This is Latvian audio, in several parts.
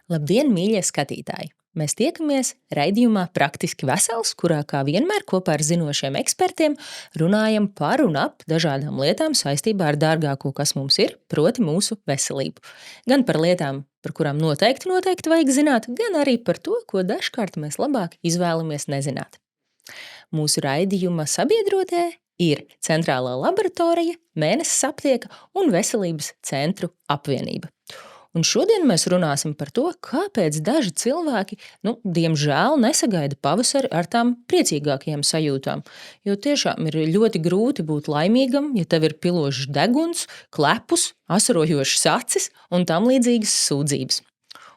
Labdien, mīļie skatītāji! Mēs tiekamies raidījumā Praktiski vesels, kurā kā vienmēr kopā ar zinošiem ekspertiem runājam par un ap dažādām lietām saistībā ar dārgāko, kas mums ir, proti mūsu veselību. Gan par lietām, par kurām noteikti vajag zināt, gan arī par to, ko dažkārt mēs labāk izvēlamies nezināt. Mūsu raidījuma sabiedrotie ir Centrālā laboratorija, Mēnesis aptieka un Veselības centru apvienība. Un šodien mēs runāsim par to, kāpēc daži cilvēki, diemžēl, nesagaida pavasari ar tām priecīgākajām sajūtām. Jo tiešām ir ļoti grūti būt laimīgam, ja tev ir pilošs deguns, klepus, asarojošas acis un tam līdzīgas sūdzības.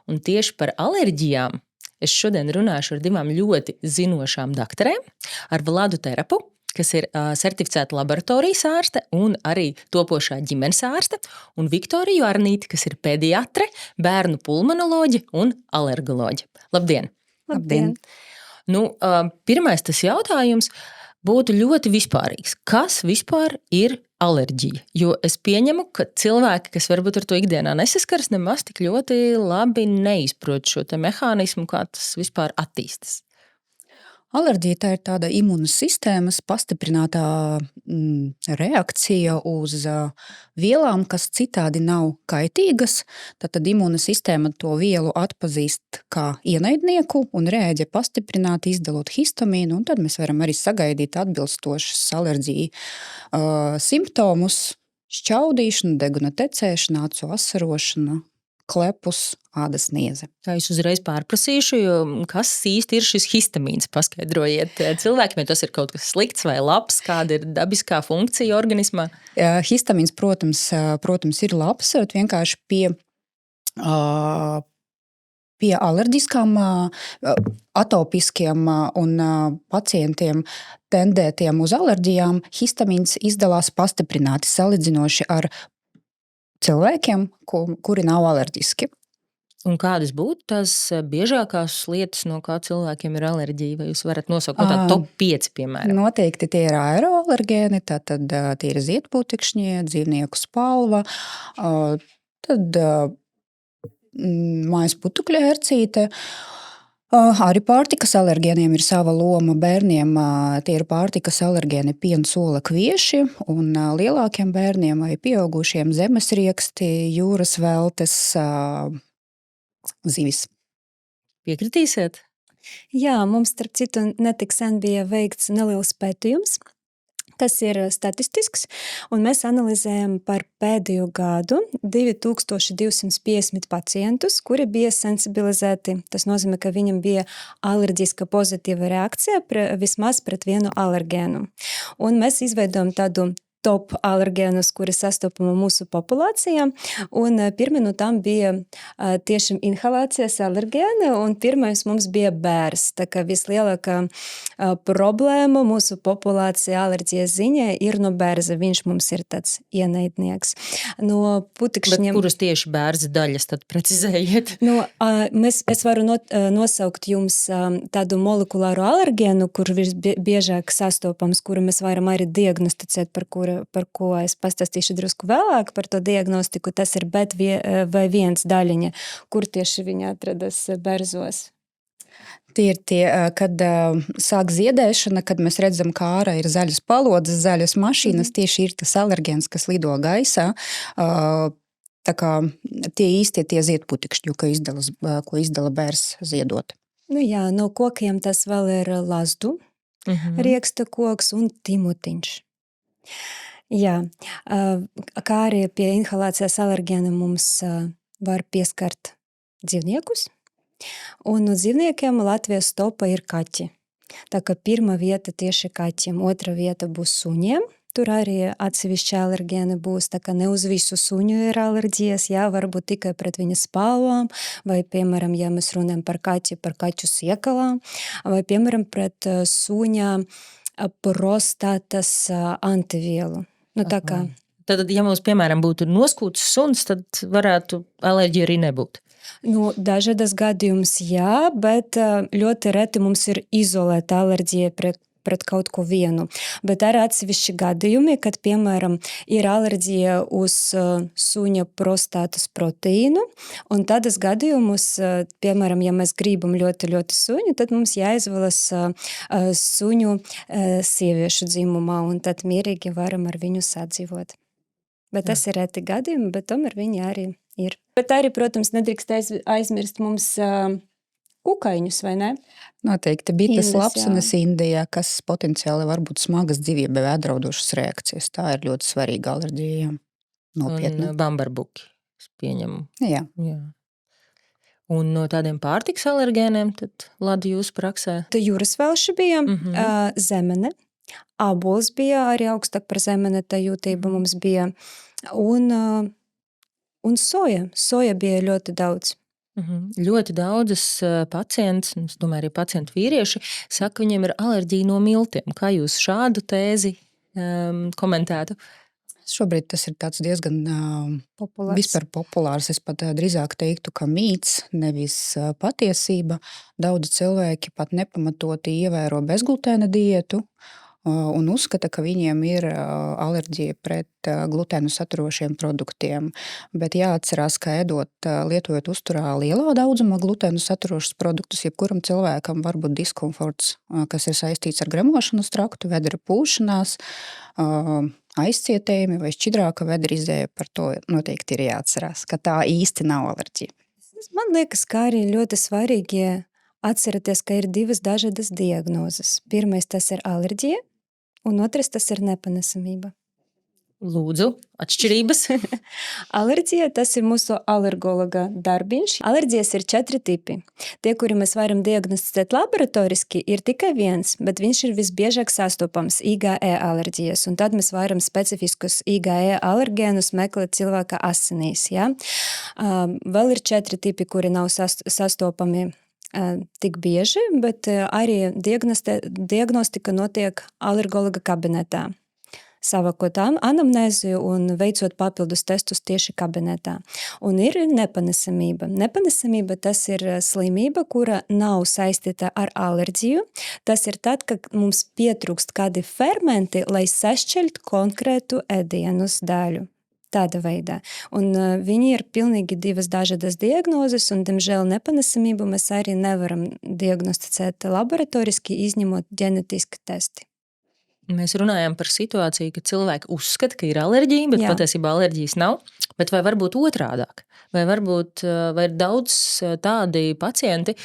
Un tieši par alerģijām es šodien runāšu ar divām ļoti zinošām dakterēm, ar Vladu Terapu, kas ir certificēta laboratorijas ārste un arī topošā ģimenes ārste, un Viktoriju Arnīti, kas ir pediatre, bērnu pulmonoloģe un alergoloģe. Labdien! Labdien! Pirmais tas jautājums būtu ļoti vispārīgs. Kas vispār ir alerģija? Jo es pieņemu, ka cilvēki, kas varbūt ar to ikdienā nesaskars, nemaz tik ļoti labi neizprot šo te mehānismu, kā tas vispār attīstas. Alerģija tā ir tāda imūnas sistēmas pastiprinātā reakcija uz vielām, kas citādi nav kaitīgas. Tad imūna sistēma to vielu atpazīst kā ienaidnieku un reaģē pastiprināti, izdalot histamīnu, un tad mēs varam arī sagaidīt atbilstošas alerģiju simptomus: šķaudīšana, deguna tecēšana, acu asarošana, klepus, ādas nieze. Tā es uzreiz pārprasīšu, jo kas īsti ir šis histamīns? Paskaidrojiet cilvēkiem, ja tas ir kaut kas slikts vai labs, kāda ir dabiskā funkcija organismā? Histamīns, protams, ir labs, vienkārši pie alerģiskām, atopiskiem un pacientiem tendētiem uz alerģijām histamīns izdalās pastiprināti salīdzinoši ar cilvēkiem, kuri nav alerģiski. Un kādas būtu tās biežākās lietas, no kā cilvēkiem ir alerģija? Vai jūs varat nosaukt tādu top 5, piemēram? Noteikti tie ir aeroalergēni, tātad tie ir ziedputekšņi, dzīvnieku spalva, tad mājas putukļa ērcīte. Arī pārtikas alergēniem ir sava loma. Bērniem tie ir pārtikas alergēni piens, ola, kvieši, un lielākiem bērniem vai pieaugušiem zemesrieksti, jūras veltes, zivis. Piekritīsiet? Jā, mums starp citu netik sen bija veikts neliels pētījums, kas ir statistisks, un mēs analizējam par pēdējo gadu 2250 pacientus, kuri bija sensibilizēti. Tas nozīmē, ka viņam bija alerģiska pozitīva reakcija vismaz pret vienu alergēnu. Un mēs izveidojam tādu top alergēnus, kuri sastopama mūsu populācijā, un pirmi no tām bija tieši inhalācijas alergēni, un pirmais mums bija bērs. Tā kā vislielākā problēma mūsu populācija alerģijas ziņā ir no bērza. Viņš mums ir tāds ienaidnieks. No putekšņiem... Bet kuras tieši bērza daļas tad precizējiet? Es varu nosaukt jums tādu molekulāru alergēnu, kur visbiežāk sastopams, kuru mēs varam arī diagnosticēt, par ko es pastāstīšu drusku vēlāk par to diagnostiku. Tas ir B1 daļiņa, kur tieši viņa atradas bērzos. Tie ir tie, kad sāk ziedēšana, kad mēs redzam, kā ārā ir zaļas palodzes, zaļas mašīnas, tieši ir tas alergēns, kas lido gaisā. Tā kā tie ziedputekšņi, ko izdala bērs ziedot. No kokiem tas vēl ir lazdu, rieksta koks un timutiņš. Jā, kā arī pie inhalācijas alergēna mums var pieskart dzīvniekus, un no dzīvniekiem Latvijas topā ir kaķi. Tā kā pirmā vieta tieši kaķiem, otra vieta būs suņiem. Tur arī atsevišķi alergēni būs, tā kā ne uz visu suņu ir alerģijas, varbūt tikai pret viņa spalvām, vai, piemēram, ja mēs runājam par kaķu siekalām, vai, piemēram, pret suņa prostatas antivielu. Tad, ja mums, piemēram, būtu noskūts suns, tad varētu alerģija arī nebūt. Dažādas gadījumus jā, bet ļoti reti mums ir izolēta alerģija pret kaut ko vienu. Bet arī atsevišķi gadījumi, kad, piemēram, ir alerģija uz suņa prostātas proteīnu, un tādas gadījumus, piemēram, ja mēs gribam ļoti, ļoti suņu, tad mums jāizvēlas suņu sieviešu dzimumā, un tad mierīgi varam ar viņu sadzīvot. Bet tas ir reti gadījumi, bet tomēr viņi arī ir. Bet arī, protams, nedrīkst aizmirst mums kukaiņus, vai ne? Noteikti bites, Indas, lapsenes Indijā, kas potenciāli var būt smagas dzīvībai apdraudošas reakcijas. Tā ir ļoti svarīga alerģija. Jā. Nopietna. Un bambarbuki, es pieņemu. Jā. Jā. Un no tādiem pārtikas alergēniem, tad Lada jūsu praksē? Jūras velši bija, zemene, ābols bija arī augstāk par zemene, tā jūtība mums bija, un soja. Soja bija ļoti daudz. Ļoti daudzas pacientes, es domāju, arī pacientu vīrieši, saka, viņiem ir alerģija no miltiem. Kā jūs šādu tēzi komentētu? Šobrīd tas ir tāds diezgan vispār populārs. Es pat drīzāk teiktu, ka mīts, nevis patiesība. Daudzi cilvēki pat nepamatoti ievēro bezglutēna diētu un uzskata, ka viņiem ir alerģija pret glutēnu saturošiem produktiem. Bet jāatcerās, ka lietojot uzturā lielā daudzumā glutēnu saturošus produktus, jebkuram cilvēkam var būt diskomforts, kas ir saistīts ar gremošanas traktu, vedra pūšanās, aizcietējumi vai šķidrāka vedra izēja. Par to noteikti ir jāatcerās, ka tā īsti nav alerģija. Man liekas, kā arī ļoti svarīgi atceraties, ka ir divas dažādas diagnozes. Pirmais tas ir alerģija, un otrs tas ir nepanesamība. Lūdzu, atšķirības. Alerģija, tas ir mūsu alergologa darbiņš. Alerģijas ir 4 tipi. Tie, kuri mēs varam diagnosticēt laboratoriski, ir tikai viens, bet viņš ir visbiežāk sastopams IgE alerģijas. Un tad mēs varam specifiskus IgE alergēnus meklēt cilvēka asinīs. Ja? Vēl ir 4 tipi, kuri nav sastopami tik bieži, bet arī diagnostika notiek alergologa kabinetā. Savākot anamnēzi un veicot papildus testus tieši kabinetā. Un ir nepanesamība. Nepanesamība tas ir slimība, kura nav saistīta ar alerģiju. Tas ir tad, kad mums pietrūkst kādi fermenti, lai sašķelt konkrētu ēdienus daļu. Tāda veidā. Un viņi ir pilnīgi divas dažādas diagnozes, un, diemžēl, nepanesamību mēs arī nevaram diagnosticēt laboratoriski, izņemot ģenetiski testi. Mēs runājam par situāciju, ka cilvēki uzskata, ka ir alerģija, bet patiesībā alerģijas nav. Bet vai varbūt otrādāk? Vai ir daudz tādi pacienti,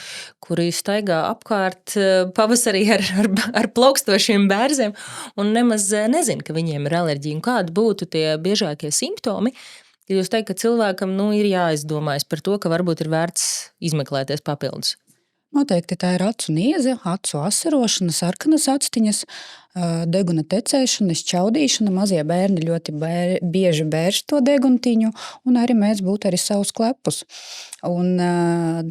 kuri staigā apkārt pavasarī ar plaukstošiem bērziem un nemaz nezin, ka viņiem ir alerģija? Un kādi būtu tie biežākie simptomi? Ja jūs teikt, ka cilvēkam ir jāizdomājas par to, ka varbūt ir vērts izmeklēties papildus. Noteikti tā ir acu nieze, acu asarošana, sarkanas actiņas, deguna tecēšana, šķaudīšana. Mazie bērni ļoti bieži bērž to deguntiņu un arī mēdz būt arī savus klepus. Un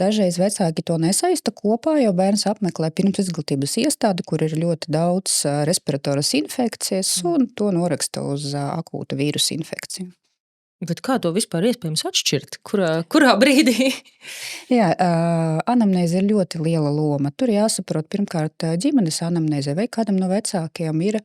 dažreiz vecāki to nesaista kopā, jo bērns apmeklē pirmsizglītības iestādi, kur ir ļoti daudz respiratoras infekcijas un to noraksta uz akūta vīrusa infekciju. Bet kā to vispār iespējams atšķirt? Kurā brīdī? Jā, anamnēze ir ļoti liela loma. Tur jāsaprot pirmkārt ģimenes anamnēze, vai kādam no vecākiem ir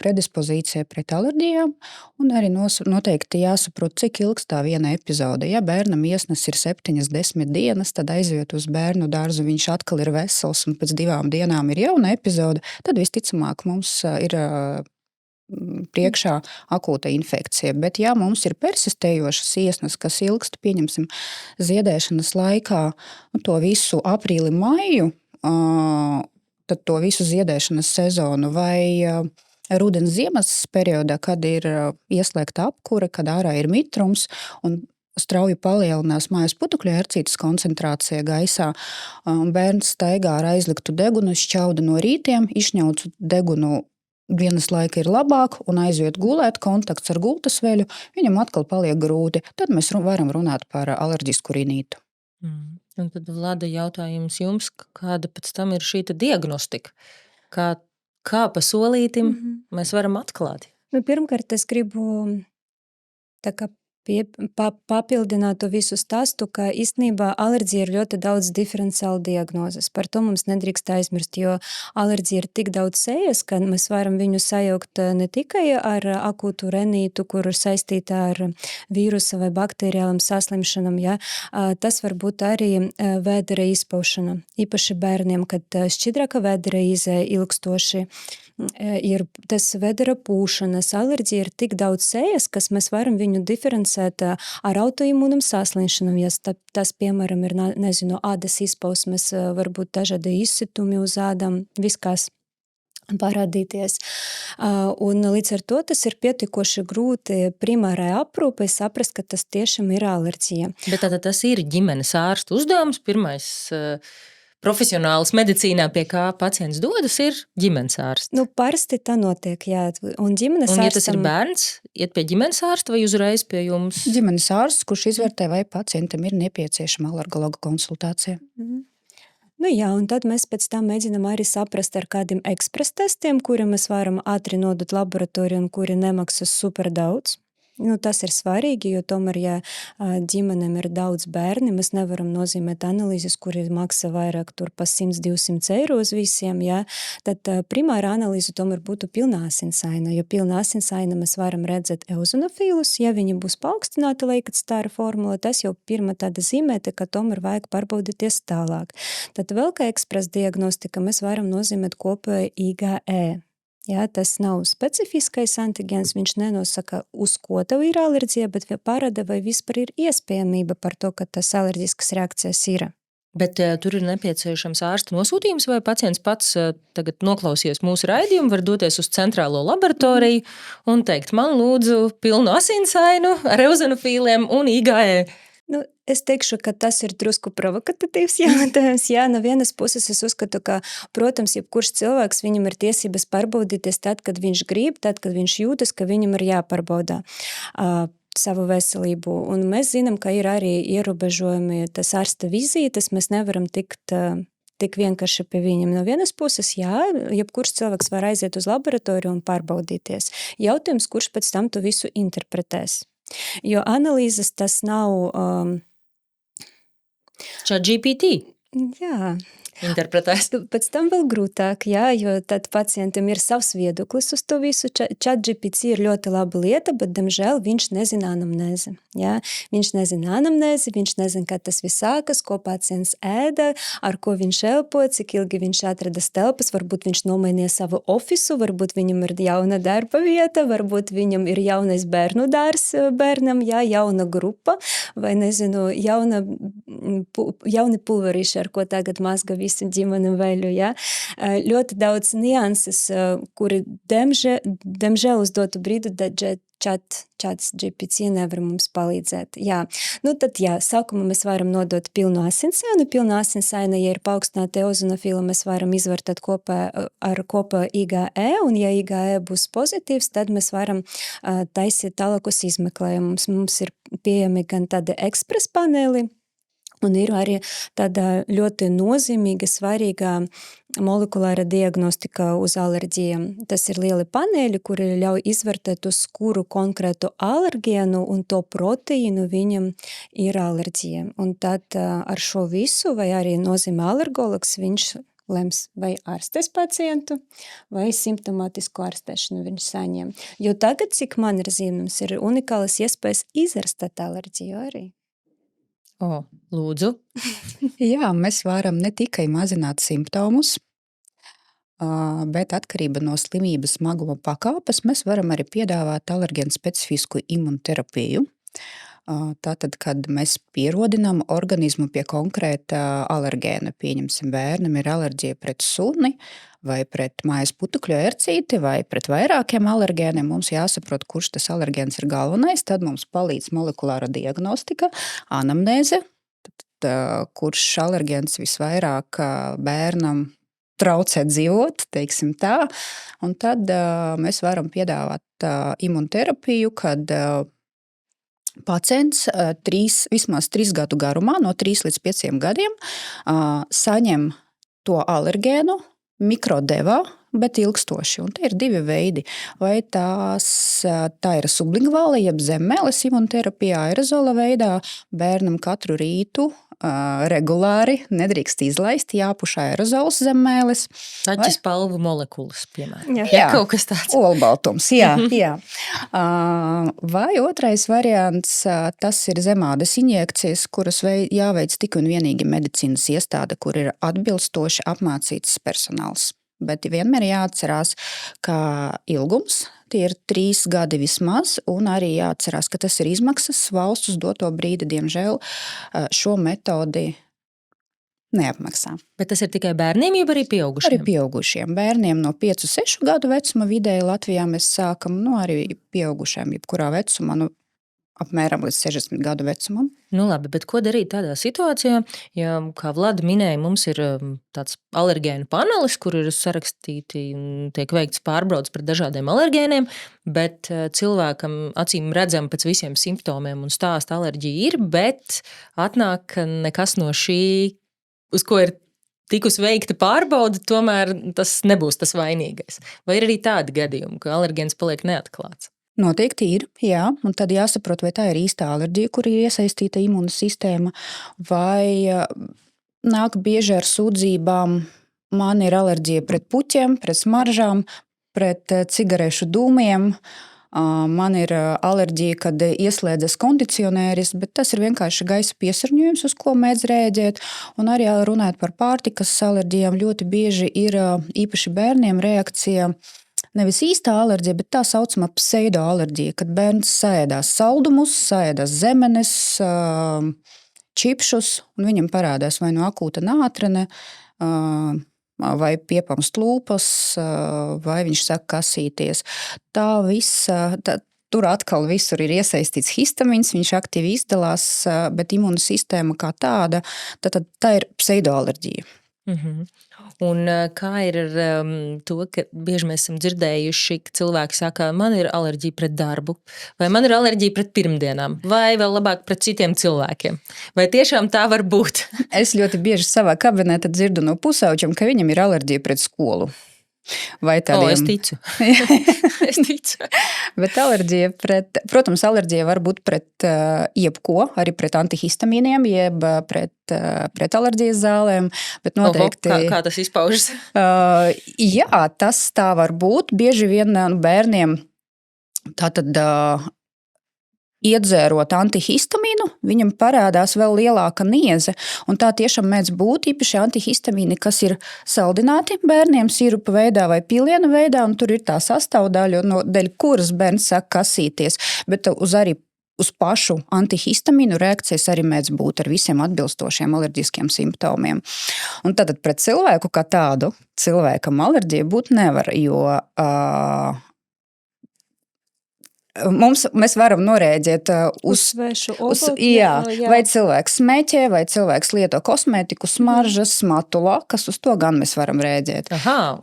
predispozīcija pret alerģijām, un arī noteikti jāsaprot, cik ilgs tā viena epizode. Ja bērnam iesnas ir 7-10 dienas, tad aiziet uz bērnu dārzu, viņš atkal ir vesels un pēc 2 dienām ir jauna epizode, tad visticamāk mums ir priekšā akūta infekcija. Bet ja mums ir persistējošas iesnas, kas ilgst, pieņemsim, ziedēšanas laikā, to visu aprīli, maiju, tad to visu ziedēšanas sezonu vai rudens ziemas periodā, kad ir ieslēgta apkure, kad ārā ir mitrums un strauji palielinās mājas putukļu ērcītes koncentrācija gaisā, bērns staigā ar aizliktu degunu, šķauda no rītiem, izšņaucu degunu dienas laika ir labāk un aiziet gulēt, kontakts ar gultas veļu, viņam atkal paliek grūti. Tad mēs varam runāt par alerģisku rinītu. Un tad, Lada, jautājums jums, kāda pēc tam ir šī diagnostika? Kā pa solītim mēs varam atklāt? Pirmkārt, es gribu papildināt to visu stāstu, ka īstenībā alerģija ir ļoti daudz diferenciālu diagnozes. Par to mums nedrīkst aizmirst, jo alerģija ir tik daudz sejas, ka mēs varam viņu sajaukt ne tikai ar akūtu renītu, kur ir saistīta ar vīrusa vai bakteriālam saslimšanam, ja? Tas var būt arī vēdera izpaušana. Īpaši bērniem, kad šķidrāka vēdera izēja ilgstoši, ir tas vēdera pūšanas, alerģija ir tik daudz sejas, kas mēs varam viņu diferencēt ar autoimūnam saslimšanam, ja tas, piemēram, ir, nezinu, ādas izpausmes, varbūt dažādi izsitumi uz ādām, viskās parādīties. Un līdz ar to tas ir pietikoši grūti primārai aprūpei saprast, ka tas tiešām ir alerģija. Bet tātad tas ir ģimenes ārsta uzdevums, pirmais profesionāls medicīnā, pie kā pacients dodas, ir ģimenes ārsts. Parasti tā notiek, jā. Un ģimenes ārstam... ja tas ir bērns, iet pie ģimenes ārsta vai uzreiz pie jums? Ģimenes ārsts, kurš izvērtē, vai pacientam ir nepieciešama alergologa konsultācija. Jā, un tad mēs pēc tam mēģinām arī saprast ar kādiem ekspres testiem, kuri mēs varam ātri nodot laboratoriju un kuri nemaksas super daudz. Tas ir svarīgi, jo tomēr, ja ģimenēm ir daudz bērni, mēs nevaram nozīmēt analīzes, kuri maksā vairāk tur pa 100-200 eiro uz visiem, ja? Tad primāra analīze tomēr būtu pilnā asinsaina, jo pilnā asinsaina mēs varam redzēt eozinofīlus, ja viņi būs paaugstināti leikocītāra formula, tas jau pirma tāda zīmēta, ka tomēr vajag pārbaudīties tālāk. Tad vēl kā ekspres diagnostika mēs varam nozīmēt kopēju IgE. Jā, tas nav specifiskais antigens, viņš nenosaka, uz ko tev ir alerģija, bet parāda, vai vispār ir iespējamība par to, ka tas alerģiskas reakcijas ir. Bet tur ir nepieciešams ārsta nosūtījums, vai pacients pats tagad noklausies mūsu raidījumu, var doties uz centrālo laboratoriju un teikt, man lūdzu pilnu asinsainu ar eozinofīliem un IgE. Es teikšu, ka tas ir drusku provokatīvs jautājums. Jā, no vienas puses es uzskatu, ka, protams, jebkurš cilvēks, viņam ir tiesības pārbaudīties tad, kad viņš grib, tad, kad viņš jūtas, ka viņam ir jāpārbauda savu veselību. Un mēs zinām, ka ir arī ierobežojumi tas ārsta vizītes, mēs nevaram tik vienkārši pie viņam. No vienas puses, jā, jebkurš cilvēks var aiziet uz laboratoriju un pārbaudīties. Jautājums, kurš pēc tam to visu interpretēs. Jo analīzes tas nav... ChatGPT. Jā. Interpretēs. Pēc tam vēl grūtāk, jā, jo tad pacientam ir savs viedoklis uz to visu. ChatGPT ir ļoti laba lieta, bet, diemžēl, viņš nezina anamnēzi. Jā? Viņš nezina anamnēzi, viņš nezina, kad tas viss sākas, ko pacients ēda, ar ko viņš elpo, cik ilgi viņš atradas telpas, varbūt viņš nomainīja savu ofisu, varbūt viņam ir jauna darba vieta, varbūt viņam ir jaunais bērnu dārs bērnam, jā, jauna grupa, vai, nezinu, jauni pulverīši, ar ko tagad mazga visu ģimeni veļu, ja? Ļoti daudz nianses, kuri, diemžēl uz dotu brīdi, Chats GPT nevar mums palīdzēt. Jā. Tad, jā, sākumā mēs varam nodot pilnu asinsainu. Pilnu asinsainu, ja ir paaugstināta eozinofila, mēs varam izvērtēt kopā IgE, un ja IgE būs pozitīvs, tad mēs varam taisīt tālākus izmeklējumus. Mums ir pieejami gan tādi ekspres paneli, un ir arī tāda ļoti nozīmīga, svarīga molekulāra diagnostika uz alerģijām. Tas ir lieli paneļi, kuri ļauj izvērtēt, uz kuru konkrētu alergēnu un to proteīnu viņam ir alerģija. Un tad ar šo visu, vai arī nozīmē alergologs, viņš lems vai ārstēs pacientu, vai simptomātisku ārstēšanu viņš saņem. Jo tagad, cik man ir zināms, ir unikālas iespējas izārstēt alerģiju arī. Lūdzu. Jā, mēs varam ne tikai mazināt simptomus, bet atkarība no slimības smaguma pakāpes mēs varam arī piedāvāt alergēnu specifisku imunoterapiju. Tātad, kad mēs pierodinām organismu pie konkrēta alergēna, pieņemsim, bērnam ir alerģija pret suni, vai pret mājas putukļu ercīti, vai pret vairākiem alergēniem, mums jāsaprot, kurš tas alergēns ir galvenais, tad mums palīdz molekulāra diagnostika, anamnēze, kurš alergēns visvairāk bērnam traucē dzīvot, teiksim tā, un tad mēs varam piedāvāt imunoterapiju, kad pacients vismaz 3 gadu garumā, no 3 līdz 5 gadiem, saņem to alergēnu mikrodevā, bet ilgstoši. Un te ir divi veidi. Vai tā ir sublingvāla, jeb zemeles imunoterapija aerozola veidā. Bērnam katru rītu regulāri nedrīkst izlaist, jāpuš aerozols zemeles. Taķis palvu molekulas, piemēram. Jā, kaut kas tāds. Olbaltums, jā. Vai otrais variants, tas ir zemādas injekcijas, kuras jāveic tik un vienīgi medicīnas iestāde, kur ir atbilstoši apmācīts personāls. Bet vienmēr jāatcerās, ka ilgums tie ir 3 gadi vismaz, un arī jāatcerās, ka tas ir izmaksas valsts uz doto brīdi, diemžēl, šo metodi neapmaksā. Bet tas ir tikai bērniem, jeb arī pieaugušiem? Arī pieaugušiem. Bērniem no 5-6 gadu vecuma vidēji Latvijā mēs sākam, arī pieaugušiem, jebkurā vecumā, apmēram līdz 60 gadu vecumam. Labi, bet ko darīt tādā situācijā, ja, kā Vlada minēja, mums ir tāds alergēnu panelis, kur ir sarakstīti un tiek veikts pārbaudes pret dažādiem alergēniem, bet cilvēkam acīm redzam pēc visiem simptomiem un stāsta alerģija ir, bet atnāk nekas no šī, uz ko ir tikus veikta pārbaude, tomēr tas nebūs tas vainīgais. Vai ir arī tādi gadījumi, ka alergēns paliek neatklāts? Noteikti ir, jā, un tad jāsaprot, vai tā ir īstā alerģija, kur ir iesaistīta imūna sistēma, vai nāk bieži ar sūdzībām, man ir alerģija pret puķiem, pret smaržām, pret cigarešu dūmiem, man ir alerģija, kad ieslēdzas kondicionēris, bet tas ir vienkārši gaisa piesārņojums, uz ko mēdz rēģēt, un arī runāt par pārtikas alerģijām ļoti bieži ir īpaši bērniem reakcija. Nevis īstā alerģija, bet tā saucamā pseidoalerģija, kad bērns saēdās saldumus, saēdās zemenes, čipšus, un viņam parādās vai no akūta nātrene, vai piepamst lūpas, vai viņš sāk kasīties. Tur atkal visur ir iesaistīts histamīns, viņš aktīvi izdalās, bet imūna sistēma kā tāda, tad tā ir pseidoalerģija. Un kā ir ar to, ka bieži mēs esam dzirdējuši, ka cilvēki saka, man ir alerģija pret darbu, vai man ir alerģija pret pirmdienām, vai vēl labāk pret citiem cilvēkiem? Vai tiešām tā var būt? Es ļoti bieži savā kabinetā dzirdu no pusauģiem, ka viņam ir alerģija pret skolu. Vai tādiem... Es ticu. Es ticu. Bet alerģija protams, alerģija var būt pret jebko, arī pret antihistamīniem, jeb pret alerģijas zālēm. Bet noteikti... Kā tas izpaužas? Jā, tas tā var būt. Bieži vien bērniem tātad... Iedzērot antihistamīnu, viņam parādās vēl lielāka nieze. Un tā tiešām mēdz būt īpaši antihistamīni, kas ir saldināti bērniem sirupa veidā vai piliena veidā, un tur ir tā sastāvdaļa, dēļ kuras bērns sāk kasīties. Bet uz pašu antihistamīnu reakcijas arī mēdz būt ar visiem atbilstošiem alerģiskiem simptomiem. Un tad pret cilvēku kā tādu cilvēkam alerģija būt nevar, jo... Mēs varam norēģēt uz svešu vai cilvēks smēķē, vai cilvēks lieto kosmētiku, smaržas, matu lakas, uz to gan mēs varam rēģēt.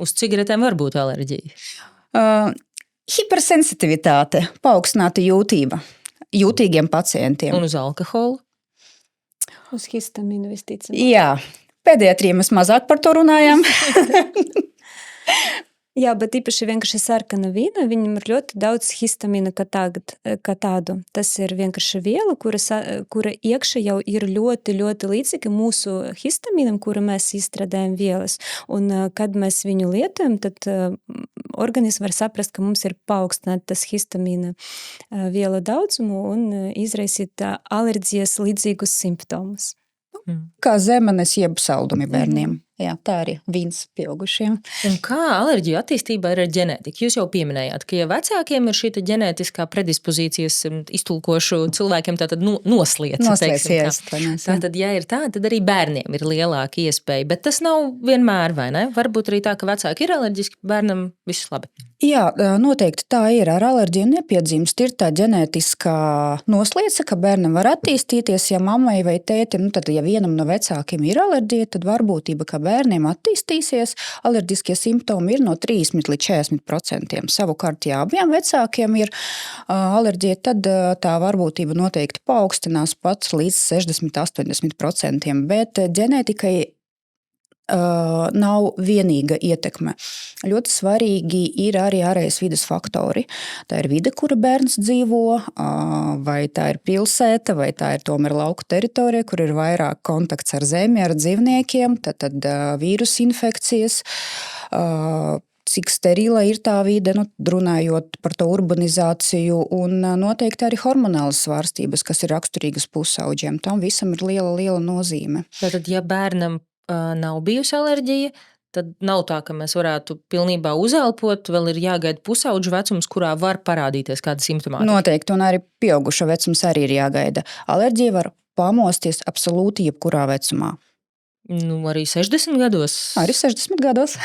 Uz cigaretēm var būt alerģija? Hipersensitivitāte, paaugstināta jūtība jūtīgiem pacientiem. Un uz alkoholu? Uz histamīnu visticamāk. Jā, pediatrija mēs mazāk par to runājam. Jā, bet īpaši vienkārši sarkana vīna, viņam ir ļoti daudz histamīna kā tādu. Tas ir vienkārši viela, kura iekšā jau ir ļoti, ļoti līdzīga mūsu histamīnam, kura mēs izstrādājam vielas. Un kad mēs viņu lietojam, tad organisms var saprast, ka mums ir paaugstināt tas histamīna viela daudzumu un izraisīt alerģijas līdzīgus simptomus. Kā zemenes jeb saldumi bērniem. Jā, tā arī vīns pieaugušiem. Un kā alerģija attīstībā ir ar ģenētiku? Jūs jau pieminējāt, ka ja vecākiem ir šī ģenētiskā predispozīcijas iztulkošu cilvēkiem tātad nosliece. Tātad, ja ir tā, tad arī bērniem ir lielāka iespēja, bet tas nav vienmēr, vai ne? Varbūt arī tā, ka vecāki ir alerģiski, bērnam viss labi. Jā, noteikti tā ir. Ar alerģiju nepiedzimst. Ir tā ģenētiskā nosliece, ka bērnam var attīstīties, ja mammai vai tētim, tad ja vienam no vecākiem ir alerģija, tad varbūtība, ka bērniem attīstīsies, alerģiskie simptomi ir no 30 līdz 40%. Savukārt, ja abiem vecākiem ir alerģija, tad tā varbūtība noteikti paaugstinās pat līdz 60-80%. Bet ģenētikai nav vienīga ietekme. Ļoti svarīgi ir arī ārējas vides faktori. Tā ir vide, kura bērns dzīvo, vai tā ir pilsēta, vai tā ir tomēr lauku teritorija, kur ir vairāk kontakts ar zemi, ar dzīvniekiem, tad vīrusu infekcijas, cik sterila ir tā vide, runājot par to urbanizāciju, un noteikti arī hormonālas svārstības, kas ir raksturīgas pusauģiem. Tam visam ir liela nozīme. Tātad, ja bērnam nav bijusi alerģija, tad nav tā, ka mēs varētu pilnībā uzelpot, vēl ir jāgaida pusauģu vecums, kurā var parādīties kāda simptomātika. Noteikti, un arī pieauguša vecums arī ir jāgaida. Alerģija var pamosties absolūti jebkurā vecumā. Arī 60 gados? Arī 60 gados.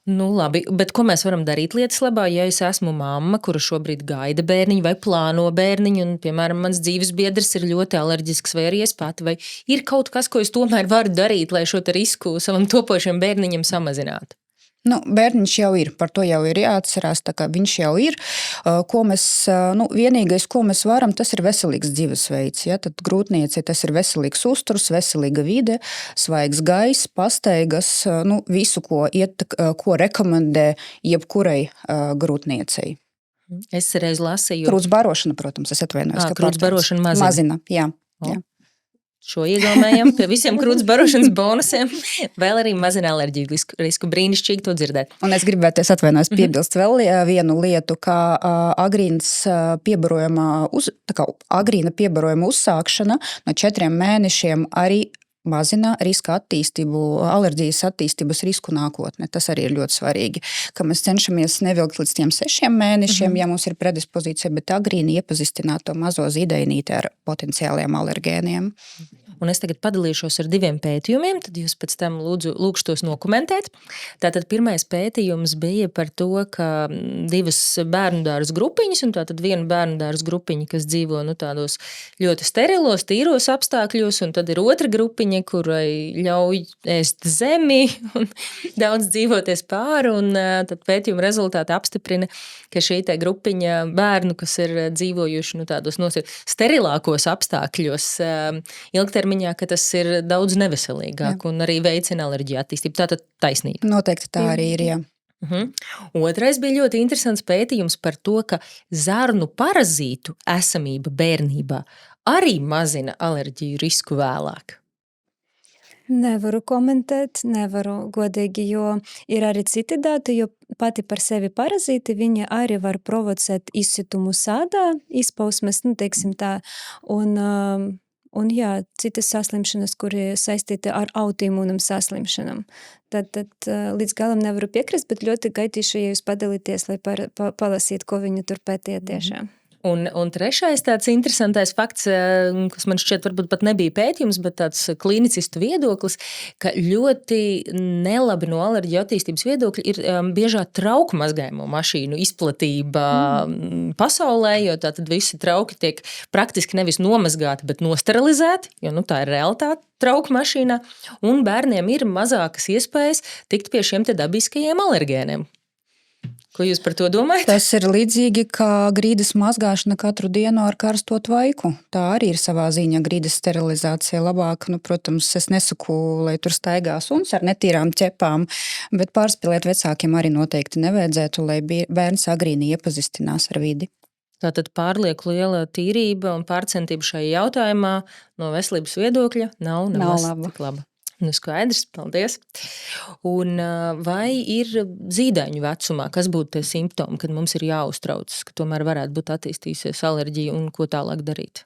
Labi, bet ko mēs varam darīt lietas labā, ja es esmu mamma, kura šobrīd gaida bērniņu vai plāno bērniņu, un, piemēram, mans dzīves biedrs ir ļoti alerģisks, vai arī es pati, vai ir kaut kas, ko es tomēr varu darīt, lai šo risku savam topošiem bērniņam samazinātu? Bērniņš jau ir, par to jau ir jāatcerās, tā kā viņš jau ir. Vienīgais, ko mēs varam, tas ir veselīgs dzīvesveids. Ja? Tad grūtniecei tas ir veselīgs uzturs, veselīga vide, svaigs gaiss, pastaigas, visu, ko rekomendē jebkurai grūtniecei. Es reiz lasīju. Krūts barošana, protams, es atvainojos. Krūts barošana mazina. Jā. Šo iegaumējam pie visiem krūts barošanas bonusiem. Vēl arī mazina alerģiju risku. Brīnišķīgi to dzirdēt. Un es gribētu, atvainojos, piebilst vēl vienu lietu, kā agrīna piebarojuma uzsākšana no 4 mēnešiem arī mazina riska attīstību, alerģijas attīstības risku nākotnē. Tas arī ir ļoti svarīgi, ka mēs cenšamies nevilkt līdz tiem 6 mēnešiem, ja mums ir predispozīcija, bet agrīni iepazīstināt to mazo zīdainīti ar potenciāliem alergēniem. Un es tagad padalīšos ar 2 pētījumiem, tad jūs pēc tam lūkšu tos nokomentēt. Tātad pirmais pētījums bija par to, ka 2 bērnu dārza grupiņas, un tātad viena bērnu dārza grupiņa, kas dzīvo tādos ļoti sterilos, tīros apstākļos, un tad ir otra grupiņa, kurai ļauj ēst zemi un daudz dzīvoties pāri, un tad pētījuma rezultāti apstiprina, ka šī te grupiņa bērnu, kas ir dzīvojuši tādos sterilākos apstākļos ilgtermiņā, ka tas ir daudz neveselīgāk un arī veicina alerģiju attīstību. Tātad taisnība. Noteikti tā arī ir, jā. Otrais bija ļoti interesants pētījums par to, ka zarnu parazītu esamība bērnībā arī mazina alerģiju risku vēlāk. Nevaru komentēt, nevaru godīgi, jo ir arī citi dati, jo pati par sevi parazīti, viņi arī var provocēt izsitumu sādā, izpausmes, teiksim tā, un jā, citas saslimšanas, kuri saistīti ar autoimūnam saslimšanam. Tad līdz galam nevaru piekrist, bet ļoti gaitīšu, ja jūs padalīties, lai palasītu, ko viņi tur pētīja tiešām. Un trešais tāds interesantais fakts, kas man šķiet varbūt pat nebija pētījums, bet tāds klīnicistu viedoklis, ka ļoti nelabi no alerģiju attīstības viedokļa ir biežā trauku mazgājumu mašīnu izplatība pasaulē, jo tātad visi trauki tiek praktiski nevis nomazgāti, bet nosterilizēti, jo tā ir realitāte trauku mašīnā, un bērniem ir mazākas iespējas tikt pie šiem te dabiskajiem alergēniem. Ko jūs par to domājat? Tas ir līdzīgi kā grīdas mazgāšana katru dienu ar karsto tvaiku. Tā arī ir savā ziņā grīdas sterilizācija labāk. Protams, es nesaku, lai tur staigā suns ar netīrām ķepām, bet pārspīlēt vecākiem arī noteikti nevajadzētu, lai bērns agrīni iepazīstinās ar vidi. Tātad pārlieku liela tīrība un pārcentība šajā jautājumā no veselības viedokļa nav tik laba. Skaidrs, paldies. Un vai ir zīdaiņu vecumā, kas būtu tie simptomi, kad mums ir jāuztraucas, ka tomēr varētu būt attīstījusies alerģija un ko tālāk darīt?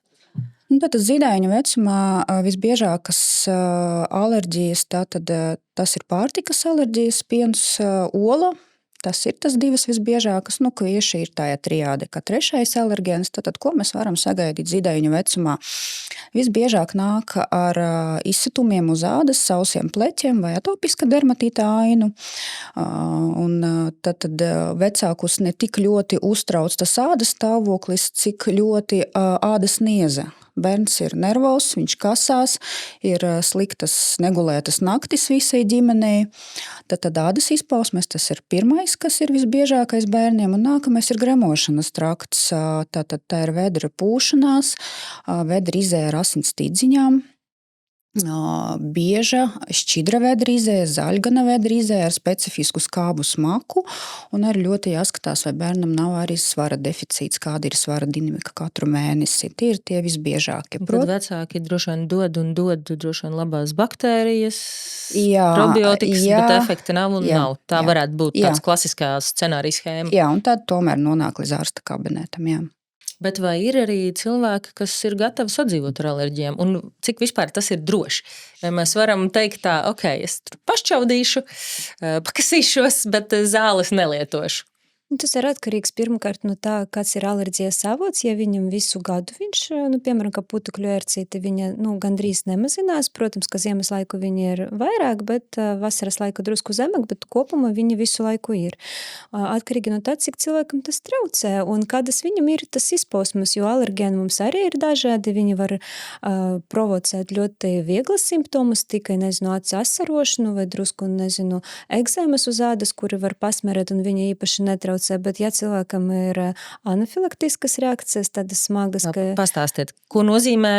Tātad zīdaiņu vecumā visbiežākas alerģijas, tas ir pārtikas alerģijas, piens, ola. Tas ir tas 2 visbiežākas, kvieši ir tā triāde, kā 3. alergēns. Tātad, ko mēs varam sagaidīt zīdaiņu vecumā? Visbiežāk nāk ar izsitumiem uz ādas, sausiem pleķiem vai atopiska dermatīta ainu. Un tad vecākus ne tik ļoti uztrauc tas ādas stāvoklis, cik ļoti ādas nieze. Bērns ir nervos, viņš kasās, ir sliktas negulētas naktis visai ģimenei. Tad ādas izpausmes, tas ir pirmais, kas ir visbiežākais bērniem, un nākamais ir gremošanas trakts. Tā ir vēdera pūšanās, vēdera izēja ar asins tīdziņām. bieža šķidra vēdrīzē, zaļgana vēdrīzē ar specifisku skābu smaku, un arī ļoti jāskatās, vai bērnam nav arī svara deficīts, kāda ir svara dinamika katru mēnesi. Tie ir tie visbiežākie. Tad vecāki droši vien dod droši vien labās baktērijas, probiotikas, bet efekta nav un nav. Tā varētu būt tāds klasiskā scenārija schēma. Jā, un tad tomēr nonāk līdz ārsta kabinetam, jā. Bet vai ir arī cilvēki, kas ir gatavi sadzīvot ar alerģijām? Un cik vispār tas ir droši? Vai mēs varam teikt tā, ok, es tur pašķaudīšu, pakasīšos, bet zāles nelietošu? Tas ir atkarīgs pirmkārt no tā, kāds ir alerģijas avots. Ja viņam visu gadu viņš, piemēram, kā putekļu ērcīte, viņa gandrīz nemazinās. Protams, ka ziemas laiku viņa ir vairāk, bet vasaras laiku drusku zemāk, bet kopumā viņa visu laiku ir. Atkarīgi no tā, cik cilvēkam tas traucē un kādas viņam ir tas izpausmes, jo alergēni mums arī ir dažādi. Viņi var provocēt ļoti vieglas simptomus, tikai, acu asarošanu vai drusku, ekzēmas uz ādas, kuri var pasmerēt un viņa īpaši netraucē. Bet, ja cilvēkam ir anafilaktiskas reakcijas, tādas smagas, ka... Pastāstiet, ko nozīmē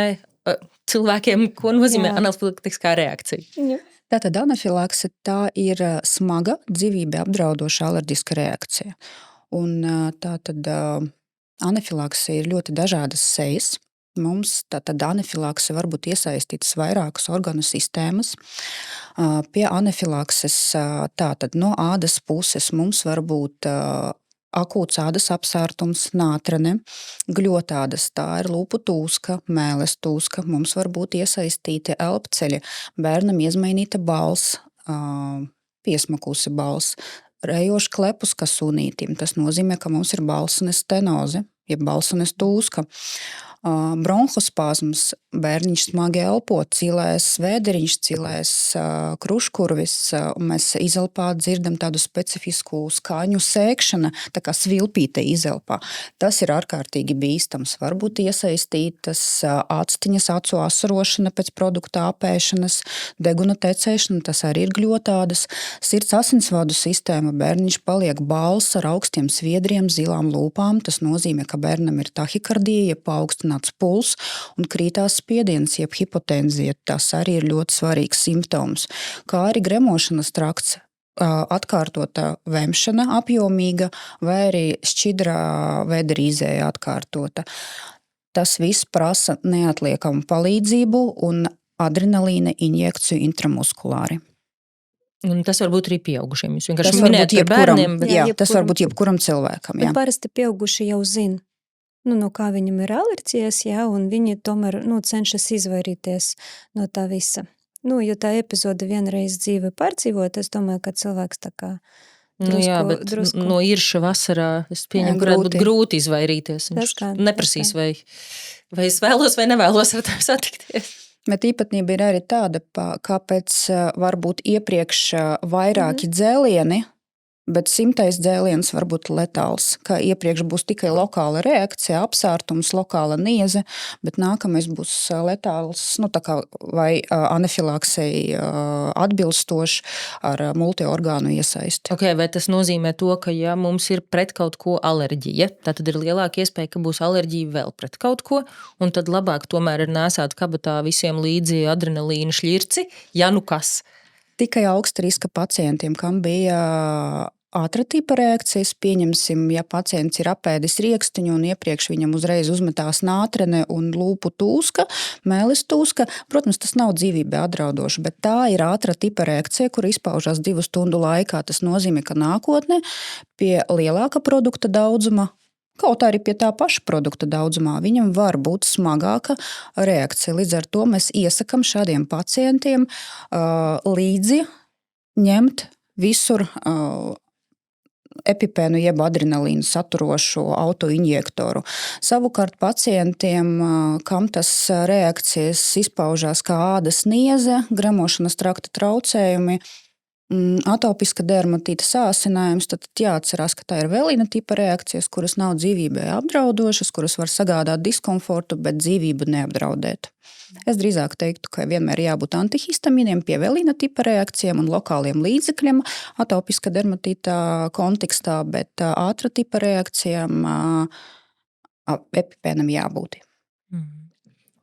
cilvēkiem, ko nozīmē anafilaktiskā reakcija? Jā. Tātad anafilakse tā ir smaga, dzīvībai apdraudoša alerģiska reakcija. Un tātad anafilakse ir ļoti dažādas sejas. Mums tātad anafilakse var būt iesaistītas vairākas organu sistēmas. Pie anafilakses tātad no ādas puses mums var būt akūts ādas apsārtums, nātrene, gļotādas, tā ir lūpu tūska, mēles tūska. Mums var būt iesaistīti elpceļi, bērnam izmainīta balss, piesmakusi balss, rejoši klepus kā sunītim. Tas nozīmē, ka mums ir balsunes stenoze, jeb balsunes tūska. Bronhospazms, bērniņš smagi elpo, cilēs vēderiņš, cilēs kruškurvis, un mēs izelpā dzirdam tādu specifisku skaņu sēkšana, tā kā svilpīte izelpā. Tas ir ārkārtīgi bīstams. Varbūt iesaistītas actiņas, acu asarošana pēc produkta apēšanas, deguna tecēšana, tas arī ir gļotādas. Sirds asinsvadu sistēma, bērniņš paliek balss ar augstiem sviedriem, zilām lūpām, tas nozīmē, ka bērnam ir tahikardija, paaugstinās puls un krītās spiediens, jeb hipotenzija. Tas arī ir ļoti svarīgs simptoms. Kā arī gremošanas trakts, atkārtota vemšana apjomīga vai arī šķidrā vēdrīzē atkārtota. Tas viss prasa neatliekamu palīdzību un adrenalīna injekciju intramuskulāri. Un tas var būt arī pieaugušiem. Jūs vienkārši minējat par bērniem. Bet... tas var būt jebkuram cilvēkam. Bet parasti pieauguši jau zina. No kā viņam ir alerģijas, un viņi tomēr cenšas izvairīties no tā visa. Jo tā epizode vienreiz dzīve pārdzīvot, es domāju, ka cilvēks tā kā drusku... No irša vasarā, es pieņemu, varētu būt grūti izvairīties. Viņš neprasīs, vai es vēlos vai nevēlos ar tevi satikties. Bet īpatnība ir arī tāda, kāpēc varbūt iepriekš vairāki dzēlieni, bet 100. dzēliens var būt letāls, ka iepriekš būs tikai lokāla reakcija, apsārtums, lokāla nieze, bet nākamais būs letāls, tā kā vai anafilaksei atbilstoši ar multiorgānu iesaisti. Okay, vai tas nozīmē to, ka ja mums ir pret kaut ko alerģija, tad ir lielāka iespēja, ka būs alerģija vēl pret kaut ko, un tad labāk tomēr ir nēsāt kabatā visiem līdzi adrenalīna šļirci, ja nu kas? Tikai augsta riska pacientiem, kam bija ātra tipa reakcijas, pieņemsim, ja pacients ir apēdis riekstiņu un iepriekš viņam uzreiz uzmetās nātrene un lūpu tūska, mēles tūska, protams, tas nav dzīvībai apdraudoši, bet tā ir ātra tipa reakcija, kur izpaužās 2 stundu laikā. Tas nozīmē, ka nākotnē pie lielāka produkta daudzuma, kaut arī pie tā paša produkta daudzumā, viņam var būt smagāka reakcija. Līdz ar to mēs iesakam šādiem pacientiem līdzi ņemt visur epipēnu jeb adrenalīnu saturošu autoinjektoru. Savukārt pacientiem, kam tas reakcijas izpaužās kā ādas nieze, gremošanas trakta traucējumi, atopiska dermatīta sāsinājums, tad jāatcerās, ka tā ir vēlīna tipa reakcijas, kuras nav dzīvībai apdraudošas, kuras var sagādāt diskomfortu, bet dzīvību neapdraudēt. Es drīzāk teiktu, ka vienmēr jābūt antihistamīniem pie vēlīna tipa reakcijām un lokāliem līdzekļiem atopiska dermatīta kontekstā, bet ātra tipa reakcijām epipēnam jābūt.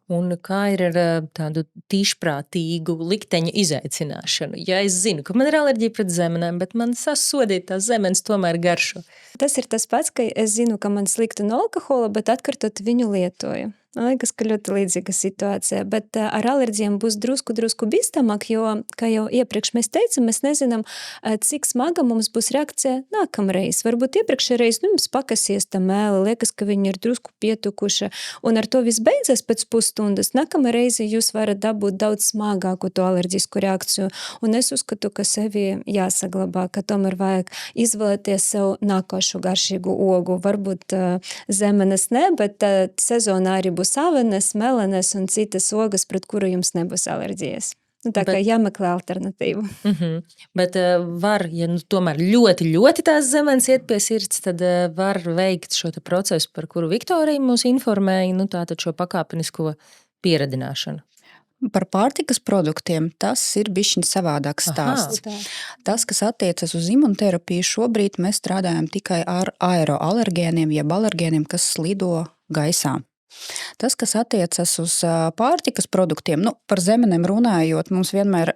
Un kā ir ar tādu tīšprātīgu likteņa izaicināšanu? Ja es zinu, ka man ir alerģija pret zemenēm, bet man sasodīt tās zemenes tomēr garšo. Tas ir tas pats, ka es zinu, ka man slikta no alkohola, bet atkārtot viņu lietoju. Man liekas, ka ļoti līdzīga situācija, bet ar alerģijām būs drusku bīstamāk, jo, kā jau iepriekš mēs teicam, mēs nezinām, cik smaga mums būs reakcija nākamreiz. Varbūt iepriekšējais jums pakasies tā mēle, liekas, ka viņi ir drusku pietukuši, un ar to viss beidzas pēc pusstundas. Nākamā reize jūs varat dabūt daudz smagāku to alerģisku reakciju, un es uzskatu, ka sevi jāsaglabā, ka tomēr vajag izvēlēties sev nākošu garšīgu ogu. Varbūt zemenes ne, bet sezonā arī būs avenes, melenes un citas ogas, pret kuru jums nebūs alerģijas. Tā kā jāmeklē alternatīvu. Bet var, ja tomēr ļoti tās zemenes iet pie sirds, tad var veikt šo procesu, par kuru Viktorija mūs informēja, tātad šo pakāpenisko pieradināšanu. Par pārtikas produktiem tas ir bišķiņ savādāks stāsts. Tas, kas attiecas uz imunterapiju, šobrīd mēs strādājam tikai ar aeroalergēniem, jeb alergēniem, kas lido gaisā. Tas, kas attiecas uz pārtikas produktiem, par zemenēm runājot, mums vienmēr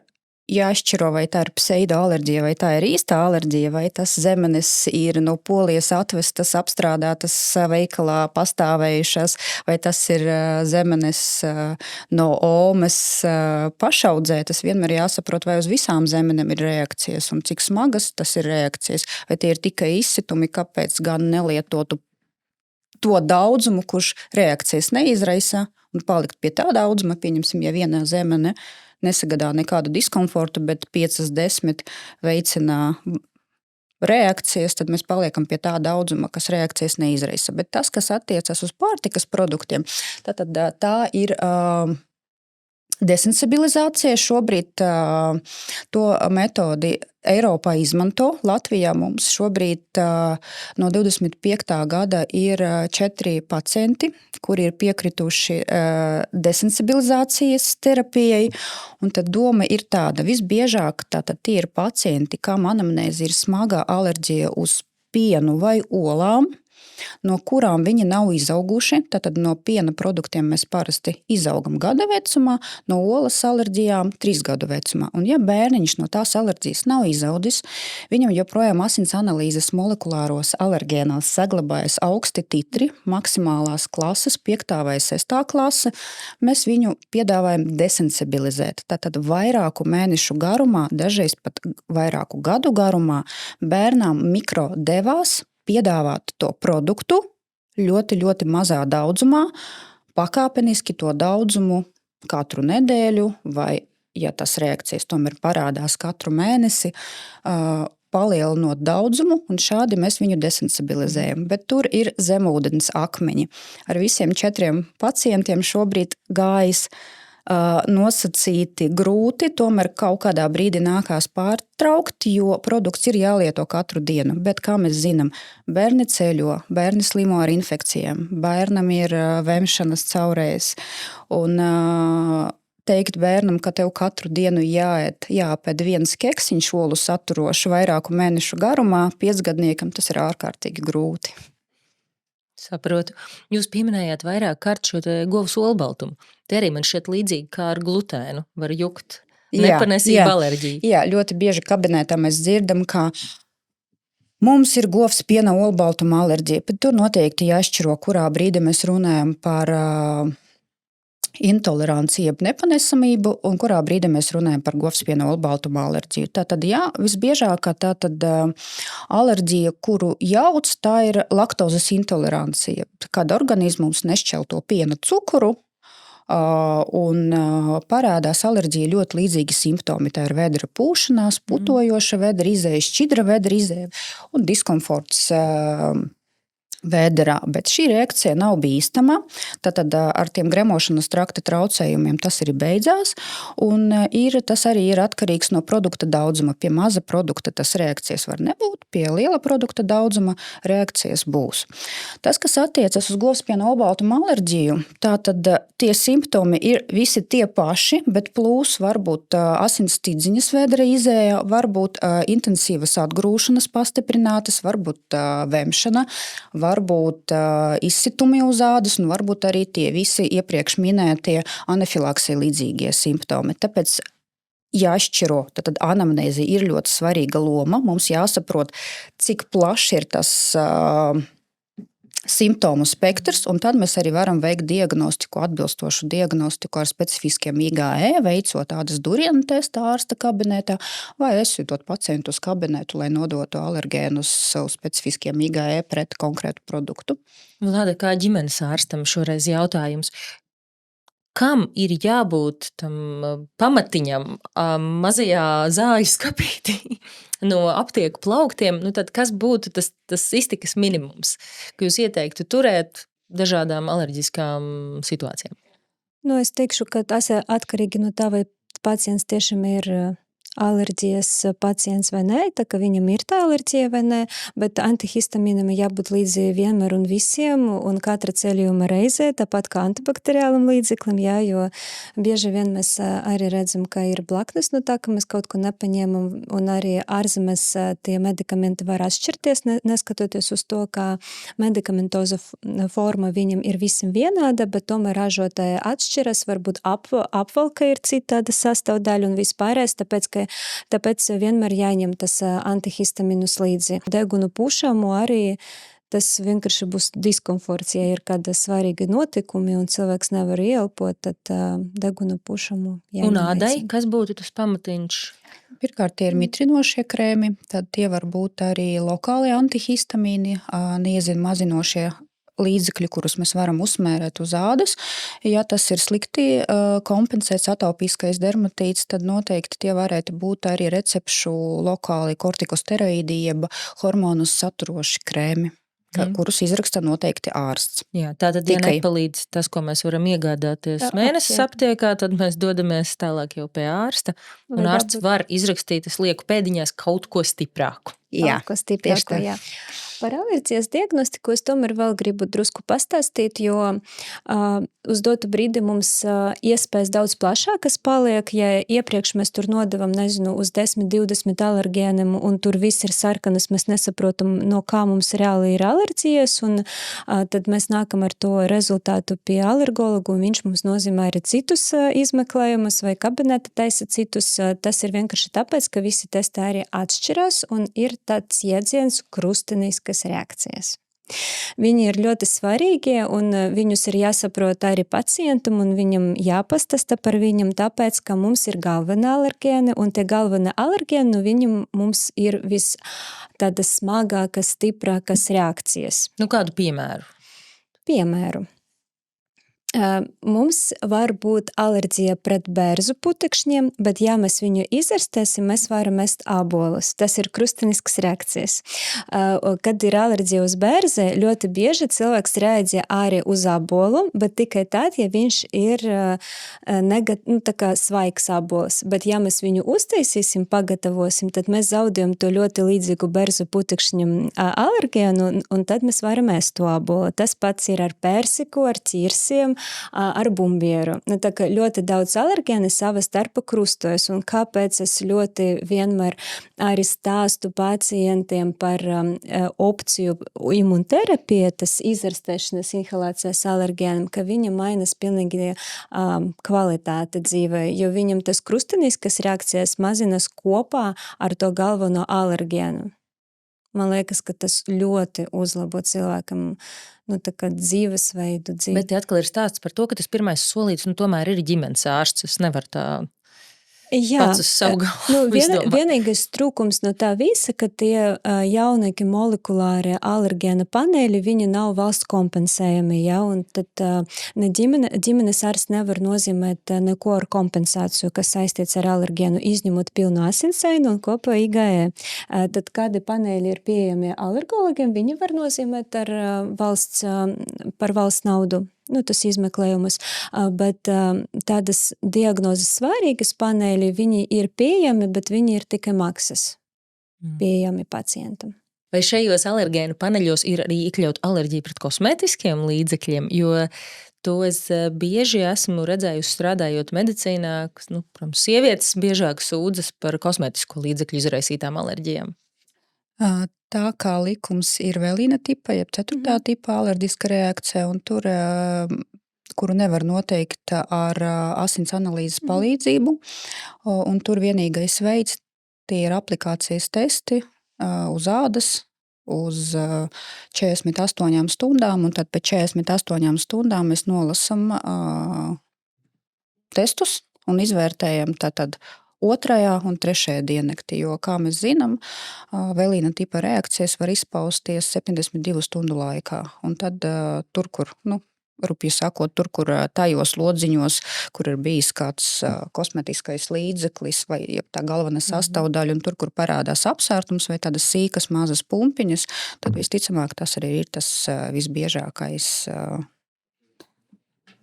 jāšķiro, vai tā ir pseidoalerģija, vai tā ir īstā alerģija, vai tas zemenes ir no Polijas atvestas, apstrādātas, veikalā pastāvējušas, vai tas ir zemenes no Omes pašaudzētas. Vienmēr jāsaprot, vai uz visām zemenēm ir reakcijas un cik smagas tas ir reakcijas, vai tie ir tikai izsitumi, kāpēc gan nelietotu to daudzumu, kurš reakcijas neizraisa, un palikt pie tā daudzuma, pieņemsim, ja viena zemene nesagadā nekādu diskomfortu, bet 5-10 veicina reakcijas, tad mēs paliekam pie tā daudzuma, kas reakcijas neizraisa. Bet tas, kas attiecas uz pārtikas produktiem, tad tā ir desensibilizācija. Šobrīd to metodi Eiropā izmanto. Latvijā mums šobrīd no 25. gada ir 4 pacienti, kuri ir piekrituši desensibilizācijas terapijai. Un tad doma ir tāda, visbiežāk tātad tie ir pacienti, kam anamnēze ir smagā alerģija uz pienu vai olām, no kurām viņi nav izauguši. Tātad no piena produktiem mēs parasti izaugam gada vecumā, no olas alerģijām 3 gadu vecumā. Un ja bērniņš no tās alerģijas nav izaudzis, viņam joprojām asins analīzes molekulāros alergēnos saglabājas augsti titri, maksimālās klases, 5. vai 6. klase, mēs viņu piedāvājam desensibilizēt. Tātad vairāku mēnešu garumā, dažreiz pat vairāku gadu garumā bērnām mikrodevās piedāvāt to produktu ļoti mazā daudzumā, pakāpeniski to daudzumu katru nedēļu, vai, ja tas reakcijas tomēr parādās katru mēnesi, palielinot daudzumu, un šādi mēs viņu desensibilizējam. Bet tur ir zemūdens akmeņi. Ar visiem 4 pacientiem šobrīd gājis nosacīti grūti, tomēr kaut kādā brīdī nākās pārtraukt, jo produkts ir jālieto katru dienu. Bet, kā mēs zinām, bērni ceļo, bērni slimo ar infekcijām, bērnam ir vemšanas caurējas. Un teikt bērnam, ka tev katru dienu jāpēd viens keksiņš olu saturošu vairāku mēnešu garumā, 5-gadniekam tas ir ārkārtīgi grūti. Saprotu. Jūs pieminējāt vairāk kārt šo govs olbaltumu. Te arī man šķiet līdzīgi kā ar glutēnu. Var jukt nepanesību alerģiju. Jā, ļoti bieži kabinetā mēs dzirdam, ka mums ir govs piena olbaltuma alerģija, bet tur noteikti jāšķiro, kurā brīdī mēs runājam par intoleranci, jeb nepanesamību, un kurā brīdī mēs runājam par govspiena olbaltuma alerģiju. Tātad, visbiežākā alerģija, kuru jauc, tā ir laktozes intolerancija. Kad organisms nešķel to piena cukuru, un parādās alerģija ļoti līdzīgi simptomi. Tā ir vēdera pūšanās, putojoša vēdera izēja, šķidra vēdera izēja un diskomforts vēderā, bet šī reakcija nav bīstama. Tātad ar tiem gremošanas trakta traucējumiem tas arī beidzās, un tas arī ir atkarīgs no produkta daudzuma. Pie maza produkta tas reakcijas var nebūt, pie liela produkta daudzuma reakcijas būs. Tas, kas attiecas uz govspiena olbaltuma alerģiju, tātad tie simptomi ir visi tie paši, bet plūs varbūt asins tīdziņas vēdera izējā, varbūt intensīvas atgrūšanas pastiprinātas, varbūt vemšana, būt izsitumi uz ādas un varbūt arī tie visi iepriekš minētie anafilaksei līdzīgie simptomi. Tāpēc jāšķiro, tad anamnēzija ir ļoti svarīga loma. Mums jāsaprot, cik plašs ir tas simptomu spektrs, un tad mēs arī varam veikt diagnostiku, atbilstošu diagnostiku ar specifiskiem IgE, veicot tādas durienu testa ārsta kabinetā, vai aizsūtot pacientu uz kabinetu, lai nodotu alergēnus uz specifiskiem IgE pret konkrētu produktu. Vlada, kā ģimenes ārstam šoreiz jautājums. Kam ir jābūt tam pamatiņam mazajā zāļu skapītī no aptieku plauktiem? Tad kas būtu tas iztikas minimums, ko jūs ieteiktu turēt dažādām alerģiskām situācijām? Es teikšu, ka tas ir atkarīgi no tā, vai pacients tiešām ir alerģijas pacients vai nē, tā ka viņam ir tā alerģija vai nē, bet antihistamīnam ir jābūt līdzi vienmēr un visiem un katra ceļojuma reizē, tāpat kā antibakteriālam līdzeklim, jo bieži vien mēs arī redzam, ka ir blaknes no tā, ka mēs kaut ko nepaņemam, un arī ārzemēs tie medikamenti var atšķirties, neskatoties uz to, ka medikamentoza forma viņam ir visiem vienāda, bet tomēr ražotāja atšķiras, varbūt apvalka ir citāda sastāvdaļa un vispārējais, tāpēc vienmēr jāņem tas antihistaminus līdzi. Degunu pušamu arī tas vienkārši būs diskomforts, ja ir kāda svarīga notikumi un cilvēks nevar ieelpot, tad degunu pušamu jāņem. Un ādai, kas būtu tas pamatiņš? Pirmkārt, tie ir mitrinošie krēmi, tad tie var būt arī lokālie antihistamīni, mazinošie līdzekļi, kurus mēs varam uzsmērēt uz ādas. Ja tas ir slikti kompensēts atopiskais dermatīts, tad noteikti tie varētu būt arī recepšu lokāli kortikosteroīdi jeb hormonus saturoši krēmi, kurus izraksta noteikti ārsts. Jā, tātad, ja nepalīdz tas, ko mēs varam iegādāties mēnesis aptiekā, tad mēs dodamies tālāk jau pie ārsta, un ārsts var izrakstīt, es lieku pēdiņās, kaut ko stiprāku. Jā, jā. Par alerģijas diagnostiku es tomēr vēl gribu drusku pastāstīt, jo uz dotu brīdi mums iespējas daudz plašākas paliek, ja iepriekš mēs tur nodevam, uz 10-20 alergēniem, un tur viss ir sarkanas, mēs nesaprotam, no kā mums reāli ir alerģijas, un tad mēs nākam ar to rezultātu pie alergologu, un viņš mums nozīmē arī citus izmeklējumus, vai kabineta taisa citus. Tas ir vienkārši tāpēc, ka visi testi arī atšķirās, un ir tāds jēdziens krustiniskas reakcijas. Viņi ir ļoti svarīgi, un viņus ir jāsaprot arī pacientam, un viņam jāpastasta par viņam, tāpēc, ka mums ir galvenā alergēni, un tie galvenā alergēni, viņam mums ir tādas smagākas, stiprākas reakcijas. Kādu piemēru? Piemēru. Mums var būt alerģija pret bērzu putekšņiem, bet ja mēs viņu izārstēsim, mēs varam ēst ābolus. Tas ir krustiniskas reakcijas. Kad ir alerģija uz bērzi, ļoti bieži cilvēks reaģē arī uz ābolu, bet tikai tad, ja viņš ir tā kā svaigs ābols. Bet ja mēs viņu uztaisīsim, pagatavosim, tad mēs zaudējam to ļoti līdzīgu bērzu putekšņiem alergēnu, un tad mēs varam ēst to ābolu. Tas pats ir ar persiku, ar ķirsiem, ar bumbieru. Tā kā ļoti daudz alergēni sava starpa krustojas, un kāpēc es ļoti vienmēr arī stāstu pacientiem par opciju imunterapija, tas izārstēšanas inhalācijas alergēnam, ka viņa mainas pilnīgi kvalitāte dzīvē, jo viņam tas krustiniskas reakcijas mazinas kopā ar to galveno alergēnu. Man liekas, ka tas ļoti uzlabo cilvēkam dzīvesveidu. Bet te atkal ir stāsts par to, ka tas pirmais solīts tomēr ir ģimenes ārsts. Es nevaru tā pats uz savu galvu izdomāt. Vienīgais trūkums no tā visa, ka tie jaunāki molekulārie alergēna paneļi, viņi nav valsts kompensējami, un tad ģimenes ārsts nevar nozīmēt neko ar kompensāciju, kas saistīts ar alergēnu, izņemot pilnu asinsainu un kopā IgE. Tad kādi paneļi ir pieejami alergologiem, viņi var nozīmēt ar par valsts naudu. Tas izmeklējumus, bet tādas diagnozes svarīgas paneļi, viņi ir pieejami, bet viņi ir tikai maksas pieejami pacientam. Vai šajos alergēnu paneļos ir arī iekļaut alerģiju pret kosmētiskiem līdzekļiem, jo to es bieži esmu redzējusi strādājot medicīnā, kas, protams, sievietes biežāk sūdzas par kosmētisko līdzekļu izraisītām alerģijām? tā kā likums ir Velīna tipa, jeb 4. tipa alerģiska reakcija, un tur, kuru nevar noteikt ar asins analīzes palīdzību. Un tur vienīgais veids tie ir aplikācijas testi uz ādas uz 48 stundām, un tad pēc 48 stundām mēs nolasam testus un izvērtējam tātad 2. un 3. diennaktī, jo, kā mēs zinām, Velīna tipa reakcijas var izpausties 72 stundu laikā. Un tad tur, kur, rupji sakot, tur, kur tajos lodziņos, kur ir bijis kāds kosmetiskais līdzeklis vai tā galvenā sastāvdaļa, un tur, kur parādās apsārtums vai tādas sīkas mazas pumpiņas, tad visticamāk tas arī ir tas visbiežākais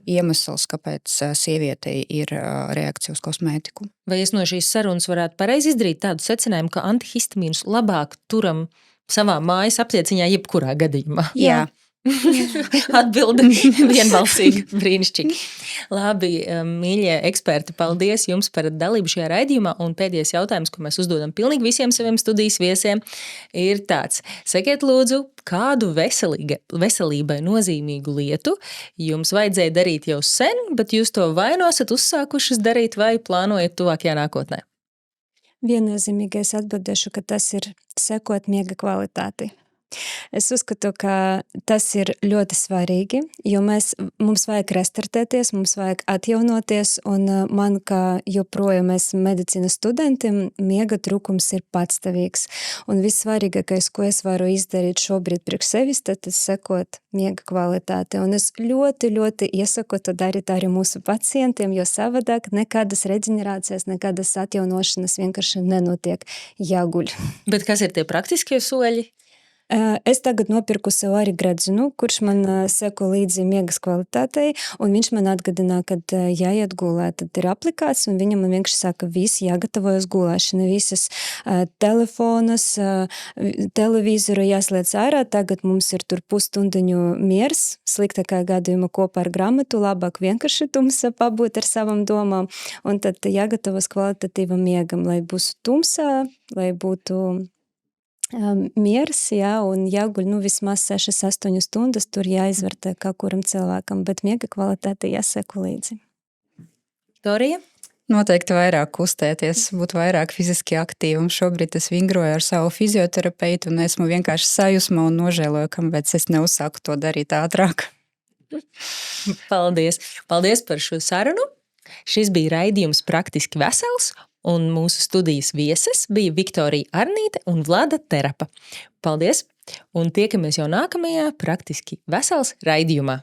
iemesls, kāpēc sievietei ir reakcija uz kosmētiku. Vai es no šīs sarunas varētu pareizi izdarīt tādu secinājumu, ka antihistamīnus labāk turam savā mājas aptieciņā jebkurā gadījumā? Jā. Atbilde vienbalsīgi, brīnišķīgi. Labi, mīļie eksperti, paldies jums par dalību šajā raidījumā, un pēdējais jautājums, ko mēs uzdodam pilnīgi visiem saviem studijas viesiem, ir tāds. Sakiet lūdzu, kādu veselībai nozīmīgu lietu jums vajadzēja darīt jau sen, bet jūs to vai nu esat uzsākušas darīt, vai plānojat tuvākajā nākotnē? Viennozīmīgais atbildēšu, ka tas ir sekot miega kvalitāti. Es uzskatu, ka tas ir ļoti svarīgi, jo mums vajag restartēties, mums vajag atjaunoties, un man, kā joprojām esmu medicīnas studentiem, miega trūkums ir patstāvīgs. Un vissvarīgākais, ko es varu izdarīt šobrīd priekš sevis, tad sekot miega kvalitāti. Un es ļoti, ļoti iesaku to darīt arī mūsu pacientiem, jo savādāk nekādas reģenerācijas, nekādas atjaunošanas vienkārši nenotiek, jāguļ. Bet kas ir tie praktiskie soļi? Es tagad nopirku sev arī gredzinu, kurš man seko līdzi miegas kvalitātei, un viņš man atgādina, kad jāiet gulēt. Tad ir aplikācija, un viņa man vienkārši saka, visi jāgatavojas gulēšana, visas telefonas, televizoru jāslēdz ārā, tagad mums ir tur pusstundiņu miers, sliktākā gadījumā kopā ar grāmatu, labāk vienkārši tumsa pabūt ar savām domām, un tad jāgatavos kvalitatīvam miegam, lai būs tumsā, lai būtu miers, jā, un jāguļ vismaz 6-8 stundas, tur jāizvērtē kā kuram cilvēkam, bet miega kvalitāte jāseko līdzi. Viktorija? Noteikti vairāk kustēties, būt vairāk fiziski aktīvam. Šobrīd es vingroju ar savu fizioterapeitu un esmu vienkārši sajūsmā un nožēloju, kāpēc es neuzsāku to darīt ātrāk. Paldies! Paldies par šo sarunu! Šis bija raidījums Praktiski vesels, un mūsu studijas vieses bija Viktorija Arnīte un Vlada Terapa. Paldies! Un tiekamies jau nākamajā Praktiski vesels raidījumā.